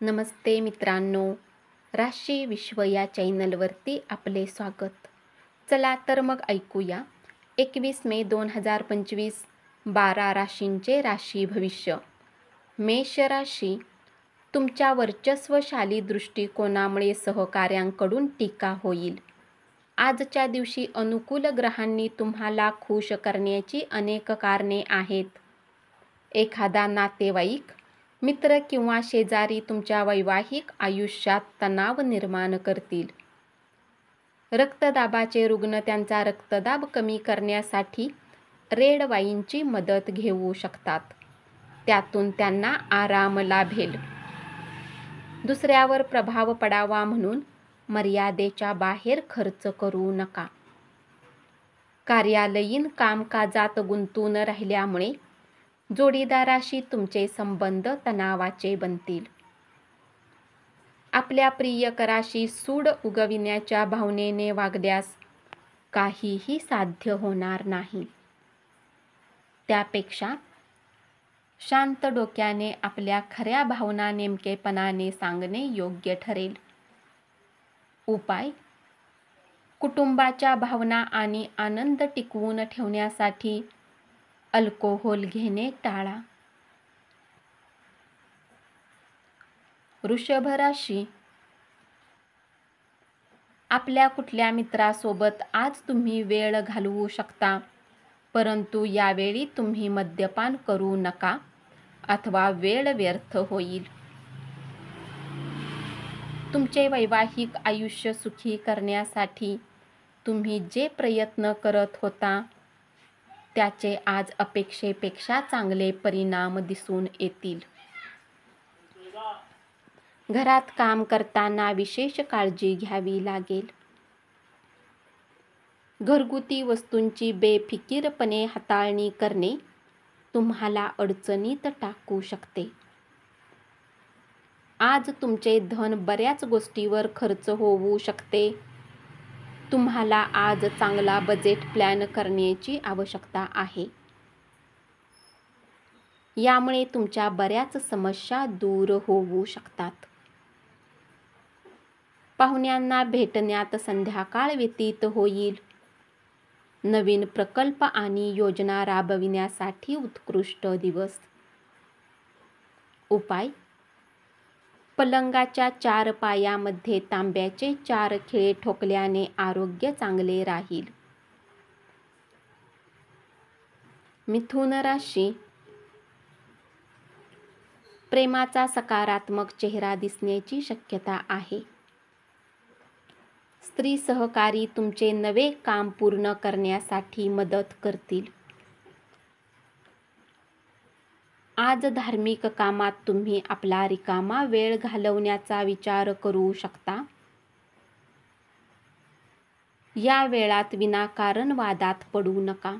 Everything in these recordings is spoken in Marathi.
नमस्ते मित्रांनो, राशी विश्व या चॅनलवरती आपले स्वागत. चला तर मग ऐकूया 21 मे 2025 12 राशींचे राशी भविष्य. मेष राशी, तुमच्या वर्चस्वशाली दृष्टिकोनामुळे सहकाऱ्यांकडून टीका होईल. आजच्या दिवशी अनुकूल ग्रहांनी तुम्हाला खुश करण्याची अनेक कारणे आहेत. एखादा नातेवाईक, मित्र किंवा शेजारी तुमच्या वैवाहिक आयुष्यात तणाव निर्माण करतील. रक्तदाबाचे रुग्ण त्यांचा रक्तदाब कमी करण्यासाठी रेड वाईनची मदत घेऊ शकतात. त्यातून त्यांना आराम लाभेल. दुसऱ्यावर प्रभाव पडावा म्हणून मर्यादेच्या बाहेर खर्च करू नका. कार्यालयीन कामकाजात गुंतून राहिल्यामुळे जोडीदाराशी तुमचे संबंध तणावाचे बनतील. आपल्या प्रियकराशी सूड उगविण्याच्या भावनेने वागल्यास काहीही साध्य होणार नाही. त्यापेक्षा शांत डोक्याने आपल्या खऱ्या भावना नेमकेपणाने सांगणे योग्य ठरेल. उपाय: कुटुंबाच्या भावना आणि आनंद टिकवून ठेवण्यासाठी अल्कोहोल घेणे टाळा. वृषभ राशी, आपल्या कुठल्या मित्रासोबत आज तुम्ही वेळ घालवू शकता, परंतु यावेळी तुम्ही मद्यपान करू नका अथवा वेळ व्यर्थ होईल. तुमचे वैवाहिक आयुष्य सुखी करण्यासाठी तुम्ही जे प्रयत्न करत होता त्याचे आज अपेक्षेपेक्षा चांगले परिणाम दिसून येतील. घरात काम करताना विशेष काळजी घ्यावी लागेल. घरगुती वस्तूंची बेफिकीरपणे हाताळणी करणे तुम्हाला अडचणीत टाकू शकते. आज तुमचे धन बऱ्याच गोष्टींवर खर्च होऊ शकते. तुम्हाला आज चांगला बजेट प्लॅन करण्याची आवश्यकता आहे. यामुळे तुमच्या बऱ्याच समस्या दूर होऊ शकतात. पाहुण्यांना भेटण्यात संध्याकाळ व्यतीत होईल. नवीन प्रकल्प आणि योजना राबविण्यासाठी उत्कृष्ट दिवस. उपाय: पलंगाच्या 4 पायामध्ये तांब्याचे 4 खिळे ठोकल्याने आरोग्य चांगले राहील. मिथुन राशी, प्रेमाचा सकारात्मक चेहरा दिसण्याची शक्यता आहे. स्त्री सहकारी तुमचे नवे काम पूर्ण करण्यासाठी मदत करतील. आज धार्मिक कामात तुम्ही आपला रिकामा वेळ घालवण्याचा विचार करू शकता. या वेळात विनाकारण वादात पडू नका.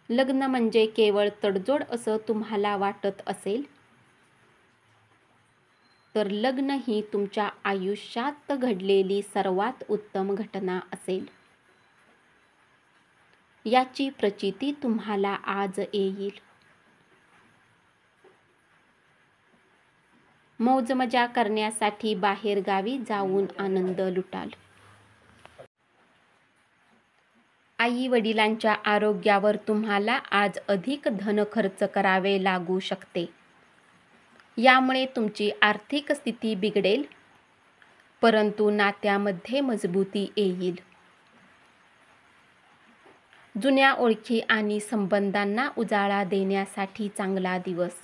लग्न म्हणजे केवळ तडजोड असं तुम्हाला वाटत असेल तर लग्न ही तुमच्या आयुष्यात घडलेली सर्वात उत्तम घटना असेल. याची प्रचिती तुम्हाला आज येईल. मौजमजा करण्यासाठी बाहेरगावी जाऊन आनंद लुटाल. आई वडिलांच्या आरोग्यावर तुम्हाला आज अधिक धन खर्च करावे लागू शकते. यामुळे तुमची आर्थिक स्थिती बिघडेल, परंतु नात्यामध्ये मजबूती येईल. जुन्या ओळखी आणि संबंधांना उजाळा देण्यासाठी चांगला दिवस.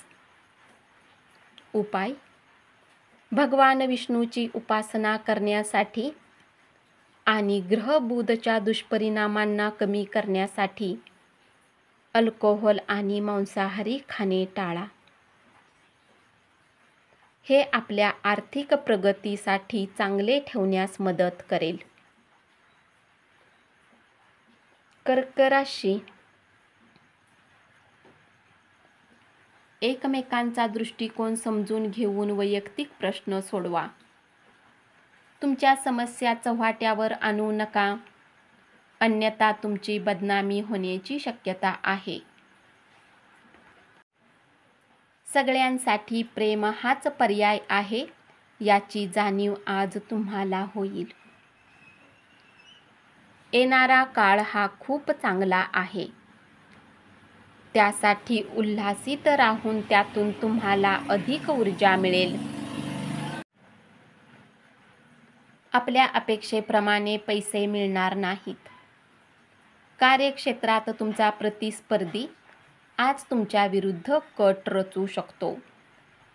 उपाय: भगवान विष्णूची उपासना करण्यासाठी आणि ग्रह बुधच्या दुष्परिणामांना कमी करण्यासाठी अल्कोहोल आणि मांसाहारी खाणे टाळा. हे आपल्या आर्थिक प्रगतीसाठी चांगले ठेवण्यास मदत करेल. कर्क राशी, एकमेकांचा दृष्टिकोन समजून घेऊन वैयक्तिक प्रश्न सोडवा. तुमच्या समस्या चव्हाट्यावर आणू नका, अन्यथा तुमची बदनामी होण्याची शक्यता आहे. सगळ्यांसाठी प्रेम हाच पर्याय आहे याची जाणीव आज तुम्हाला होईल. येणारा काळ हा खूप चांगला आहे. त्यासाठी उल्हासित राहून त्यातून तुम्हाला अधिक ऊर्जा मिळेल. आपल्या अपेक्षेप्रमाणे पैसे मिळणार नाहीत. कार्यक्षेत्रात तुमचा प्रतिस्पर्धी आज तुमच्या विरुद्ध कट रचू शकतो.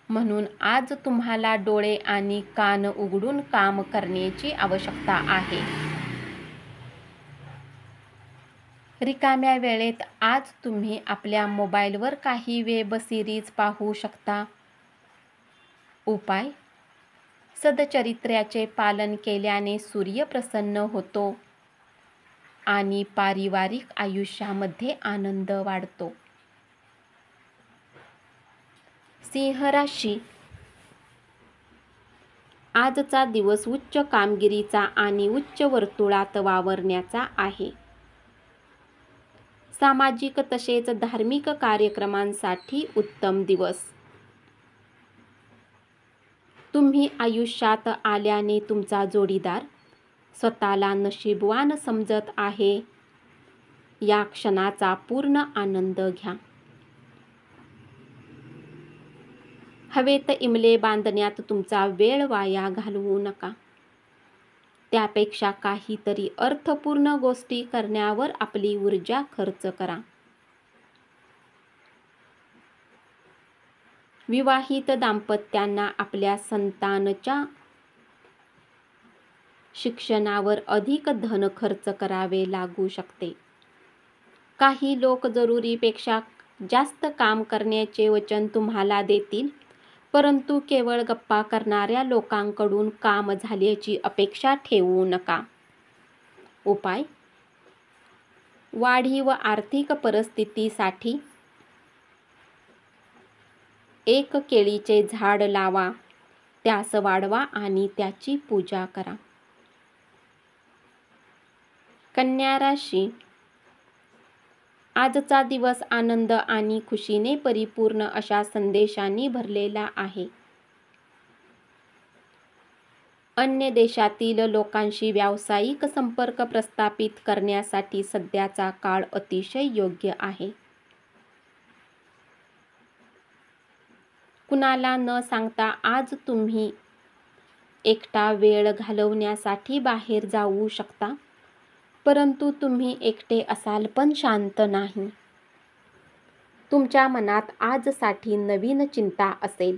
म्हणून आज तुम्हाला डोळे आणि कान उघडून काम करण्याची आवश्यकता आहे. रिकाम्या वेळेत आज तुम्ही आपल्या मोबाईलवर काही वेब सिरीज पाहू शकता. उपाय: सदचरित्र्याचे पालन केल्याने सूर्य प्रसन्न होतो आणि पारिवारिक आयुष्यामध्ये आनंद वाढतो. सिंह राशी: आजचा दिवस उच्च कामगिरीचा आणि उच्च वर्तुळात वावरण्याचा आहे. सामाजिक तसेच धार्मिक कार्यक्रमांसाठी उत्तम दिवस. तुम्ही आयुष्यात आल्याने तुमचा जोडीदार स्वतःला नशीबवान समजत आहे. या क्षणाचा पूर्ण आनंद घ्या. हवेत इमले बांधण्यात तुमचा वेळ वाया घालवू नका. त्यापेक्षा काहीतरी अर्थपूर्ण गोष्टी करण्यावर आपली ऊर्जा खर्च करा. विवाहित दाम्पत्यांना आपल्या संतानाच्या शिक्षणावर अधिक धन खर्च करावे लागू शकते. काही लोक जरुरीपेक्षा जास्त काम करण्याचे वचन तुम्हाला देतील, परंतु केवळ गप्पा करणाऱ्या लोकांकडून काम झाल्याची अपेक्षा ठेवू नका. उपाय: वाढीव आर्थिक परिस्थितीसाठी एक केळीचे झाड लावा, त्यास वाढवा आणि त्याची पूजा करा. कन्या राशी: आजचा दिवस आनंद आणि खुशीने परिपूर्ण अशा संदेशांनी भरलेला आहे. अन्य देशातील लोकांशी व्यावसायिक संपर्क प्रस्थापित करण्यासाठी सध्याचा काळ अतिशय योग्य आहे. कुणाला न सांगता आज तुम्ही एकटा वेळ घालवण्यासाठी बाहेर जाऊ शकता, परंतु तुम्ही एकटे असाल पण शांत नाही. तुमच्या मनात आजसाठी नवीन चिंता असेल.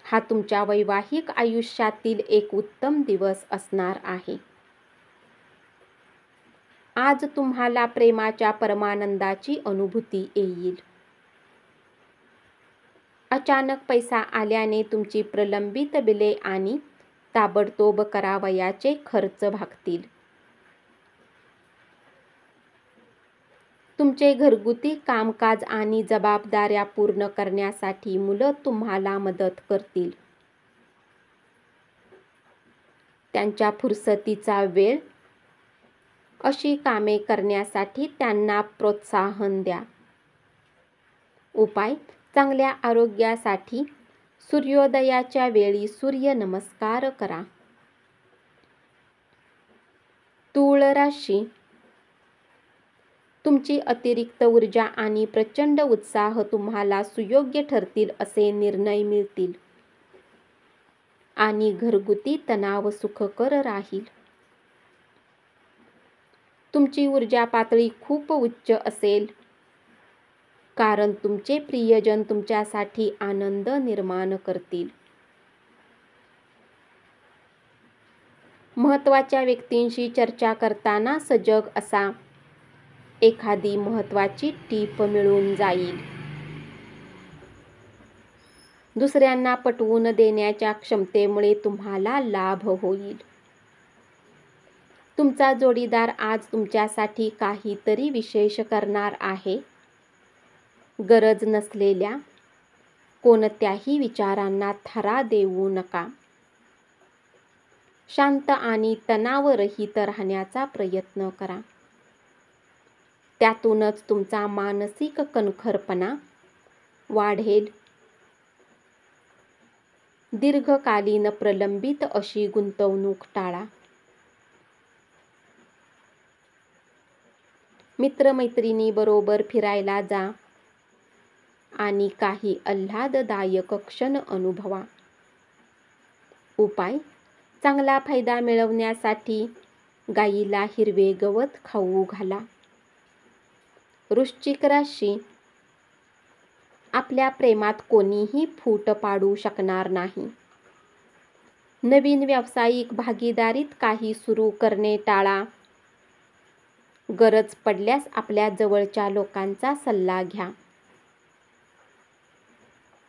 हा तुमच्या वैवाहिक आयुष्यातील एक उत्तम दिवस असणार आहे. आज तुम्हाला प्रेमाच्या परमानंदाची अनुभूती येईल. अचानक पैसा आल्याने तुमची प्रलंबित बिले आणि ताबडतोब करावयाचे खर्च भागतील. तुमचे घरगुती कामकाज आणि जबाबदाऱ्या पूर्ण करण्यासाठी मुलं तुम्हाला मदत करतील. त्यांच्या फुरसतीचा वेळ अशी कामे करण्यासाठी त्यांना प्रोत्साहन द्या. उपाय: चांगल्या आरोग्यासाठी सूर्योदयाच्या वेळी सूर्य नमस्कार करा. तूळ राशी: तुमची अतिरिक्त ऊर्जा आणि प्रचंड उत्साह तुम्हाला सुयोग्य ठरतील असे निर्णय मिळतील आणि घरगुती तणाव सुखकर राहील. तुमची ऊर्जा पातळी खूप उच्च असेल, कारण तुमचे प्रियजन तुमच्यासाठी आनंद निर्माण करतील. महत्त्वाच्या व्यक्तींशी चर्चा करताना सजग असा. एखादी महत्त्वाची टीप मिळून जाईल. दुसऱ्यांना पटवून देण्याच्या क्षमतेमुळे तुम्हाला लाभ होईल. तुमचा जोडीदार आज तुमच्यासाठी काहीतरी विशेष करणार आहे. गरज नसलेल्या कोणत्याही विचारांना थारा देऊ नका. शांत आणि तणावरहित राहण्याचा प्रयत्न करा. त्यातूनच तुमचा मानसिक कणखरपणा वाढेल. दीर्घकालीन प्रलंबित अशी गुंतवणूक टाळा. मित्रमैत्रिणीबरोबर फिरायला जा आणि काही आल्हाददायक क्षण अनुभवा. उपाय: चांगला फायदा मिळवण्यासाठी गायीला हिरवे गवत खाऊ घाला. वृश्चिक राशी: आपल्या प्रेमात कोणीही फूट पाडू शकणार नाही. नवीन व्यावसायिक भागीदारीत काही सुरू करणे टाळा. गरज पडल्यास आपल्या जवळच्या लोकांचा सल्ला घ्या.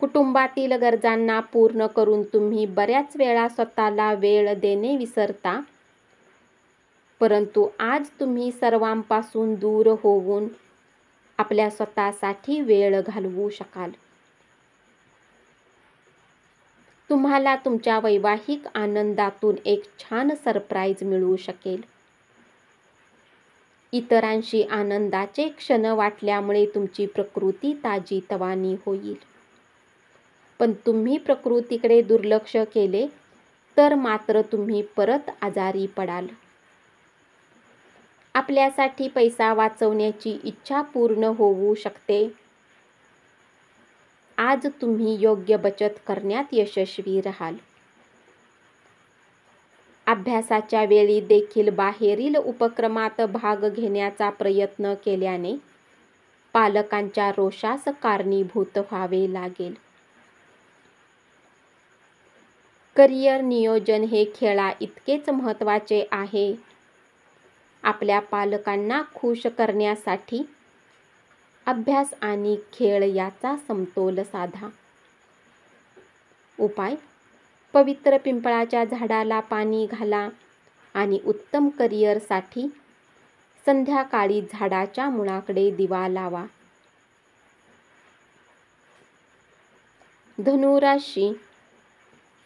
कुटुंबातील गरजांना पूर्ण करून तुम्ही बऱ्याच वेळा स्वतःला वेळ देणे विसरता, परंतु आज तुम्ही सर्वांपासून दूर होऊन आपल्या स्वतःसाठी वेळ घालवू शकाल. तुम्हाला तुमच्या वैवाहिक आनंदातून एक छान सरप्राईज मिळू शकेल. इतरांशी आनंदाचे क्षण वाटल्यामुळे तुमची प्रकृती ताजीतवानी होईल. पण तुम्ही प्रकृतीकडे दुर्लक्ष केले तर मात्र तुम्ही परत आजारी पडाल. आपल्यासाठी पैसा वाचवण्याची इच्छा पूर्ण होऊ शकते. आज तुम्ही योग्य बचत करण्यात यशस्वी राहाल. अभ्यासाच्या वेळी देखील बाहेरील उपक्रमात भाग घेण्याचा प्रयत्न केल्याने पालकांच्या रोषास कारणीभूत व्हावे लागेल. करिअर नियोजन हे खेळा इतकेच महत्त्वाचे आहे. आपल्या पालकांना खुश करण्यासाठी अभ्यास आणि खेळ याचा समतोल साधा. उपाय: पवित्र पिंपळाच्या झाडाला पाणी घाला आणि उत्तम करिअरसाठी संध्याकाळी झाडाच्या मुळाकडे दिवा लावा. धनु राशी: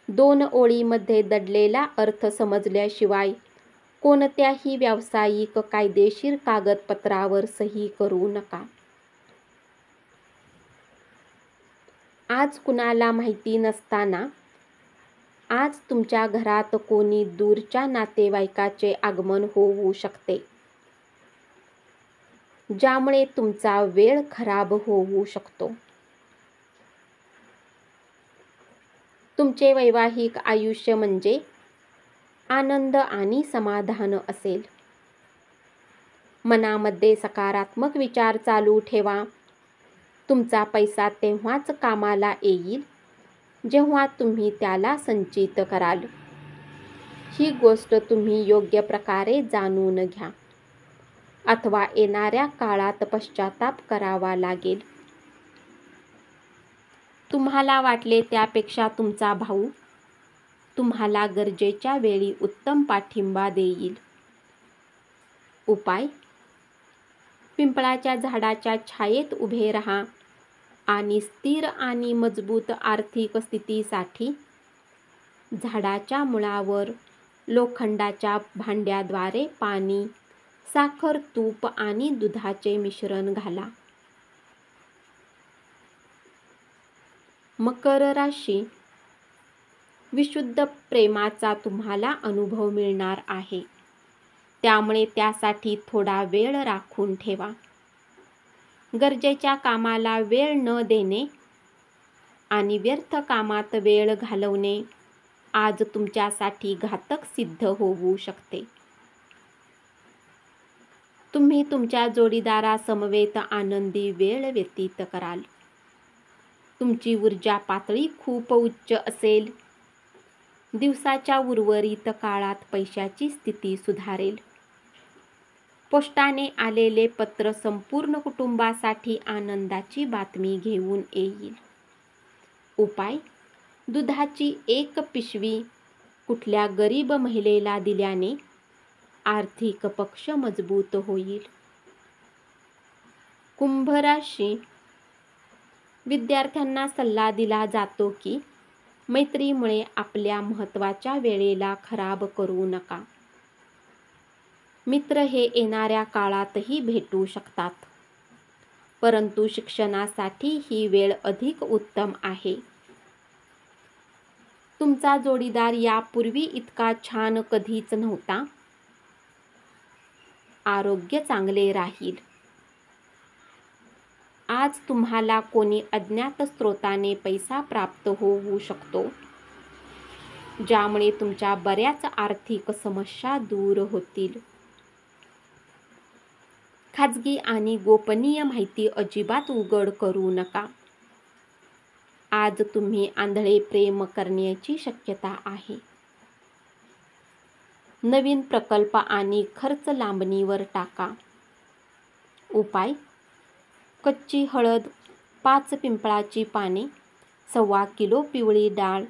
2 ओळीमध्ये दडलेला अर्थ समजल्याशिवाय कोणत्याही व्यावसायिक कायदेशीर कागदपत्रावर सही करू नका. आज कुणाला माहिती नसताना आज तुमच्या घरात कोणी दूरच्या नातेवाईकाचे आगमन होऊ शकते, ज्यामुळे तुमचा वेळ खराब होऊ शकतो. तुमचे वैवाहिक आयुष्य म्हणजे आनंद आणि समाधान असेल. मनामध्ये सकारात्मक विचार चालू ठेवा. तुमचा पैसा तेव्हाच कामाला येईल जेव्हा तुम्ही त्याला संचित कराल. ही गोष्ट तुम्ही योग्य प्रकारे जाणून घ्या, अथवा येणाऱ्या काळात पश्चाताप करावा लागेल. तुम्हाला वाटले त्यापेक्षा तुमचा भाऊ तुम्हाला गरजेच्या वेळी उत्तम पाठिंबा देईल. उपाय: पिंपळाच्या झाडाच्या छायेत उभे राहा आणि स्थिर आणि मजबूत आर्थिक स्थितीसाठी झाडाच्या मुळावर लोखंडाच्या भांड्याद्वारे पाणी, साखर, तूप आणि दुधाचे मिश्रण घाला. मकर राशी: विशुद्ध प्रेमाचा तुम्हाला अनुभव मिळणार आहे, त्यामुळे त्यासाठी थोडा वेळ राखून ठेवा. गरजेच्या कामाला वेळ न देणे आणि व्यर्थ कामात वेळ घालवणे आज तुमच्यासाठी घातक सिद्ध होऊ शकते. तुम्ही तुमच्या जोडीदारासमवेत आनंदी वेळ व्यतीत कराल. तुमची ऊर्जा पातळी खूप उच्च असेल. दिवसाच्या उर्वरित काळात पैशाची स्थिती सुधारेल. पोस्टाने आलेले पत्र संपूर्ण कुटुंबासाठी आनंदाची बातमी घेऊन येईल. उपाय: दुधाची 1 पिशवी कुठल्या गरीब महिलेला दिल्याने आर्थिक पक्ष मजबूत होईल. कुंभ राशी: विद्यार्थ्यांना सल्ला दिला जातो की मैत्रीमुळे आपल्या महत्त्वाच्या वेळेला खराब करू नका. मित्र हे येणाऱ्या काळातही भेटू शकतात, परंतु शिक्षणासाठी ही वेळ अधिक उत्तम आहे. तुमचा जोडीदार यापूर्वी इतका छान कधीच नव्हता. आरोग्य चांगले राहील. आज तुम्हाला कोणी अज्ञात स्रोताने पैसा प्राप्त होऊ शकतो, ज्यामुळे तुमच्या बऱ्याच आर्थिक समस्या दूर होतील. खाजगी आणि गोपनीय माहिती अजिबात उघड करू नका. आज तुम्ही आंधळे प्रेम करण्याची शक्यता आहे. नवीन प्रकल्प आणि खर्च लांबणीवर टाका. उपाय: कच्ची हळद, 5 पिंपळाची पाने, 1.25 किलो पिवळी डाळ,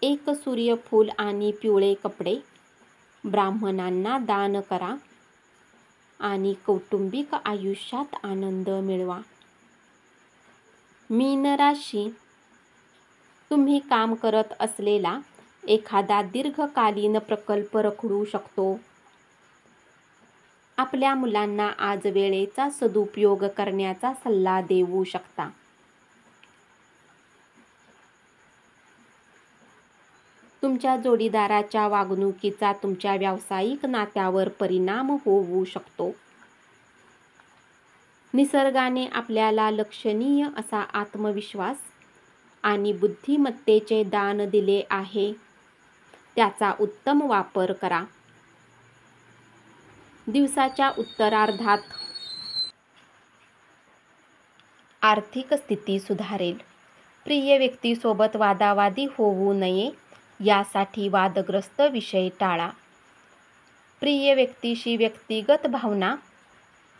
1 सूर्यफूल आणि पिवळे कपडे ब्राह्मणांना दान करा आणि कौटुंबिक आयुष्यात आनंद मिळवा. मीन राशी: तुम्ही काम करत असलेला एखादा दीर्घकालीन प्रकल्प रखडू शकतो. आपल्या मुलांना आज वेळेचा सदुपयोग करण्याचा सल्ला देऊ शकता. तुमच्या जोडीदाराच्या वागणुकीचा तुमच्या व्यावसायिक नात्यावर परिणाम होऊ शकतो. निसर्गाने आपल्याला लक्षणीय असा आत्मविश्वास आणि बुद्धिमत्तेचे दान दिले आहे. त्याचा उत्तम वापर करा. दिवसाच्या उत्तरार्धात आर्थिक स्थिती सुधारेल. प्रिय व्यक्तीसोबत वादावादी होऊ नये यासाठी वादग्रस्त विषय टाळा. प्रिय व्यक्तीशी व्यक्तिगत भावना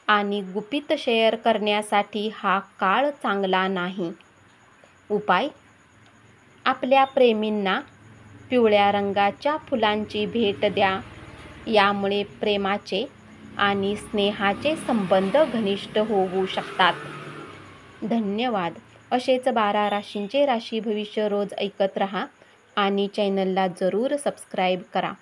आणि गुपित शेअर करण्यासाठी हा काळ चांगला नाही. उपाय: आपल्या प्रेमींना पिवळ्या रंगाच्या फुलांची भेट द्या. यामुळे प्रेमाचे आणि स्नेहाचे संबंध घनिष्ठ होऊ शकतात. धन्यवाद. असेच 12 राशींचे राशी भविष्य रोज ऐकत रहा आणि चॅनलला जरूर सबस्क्राईब करा.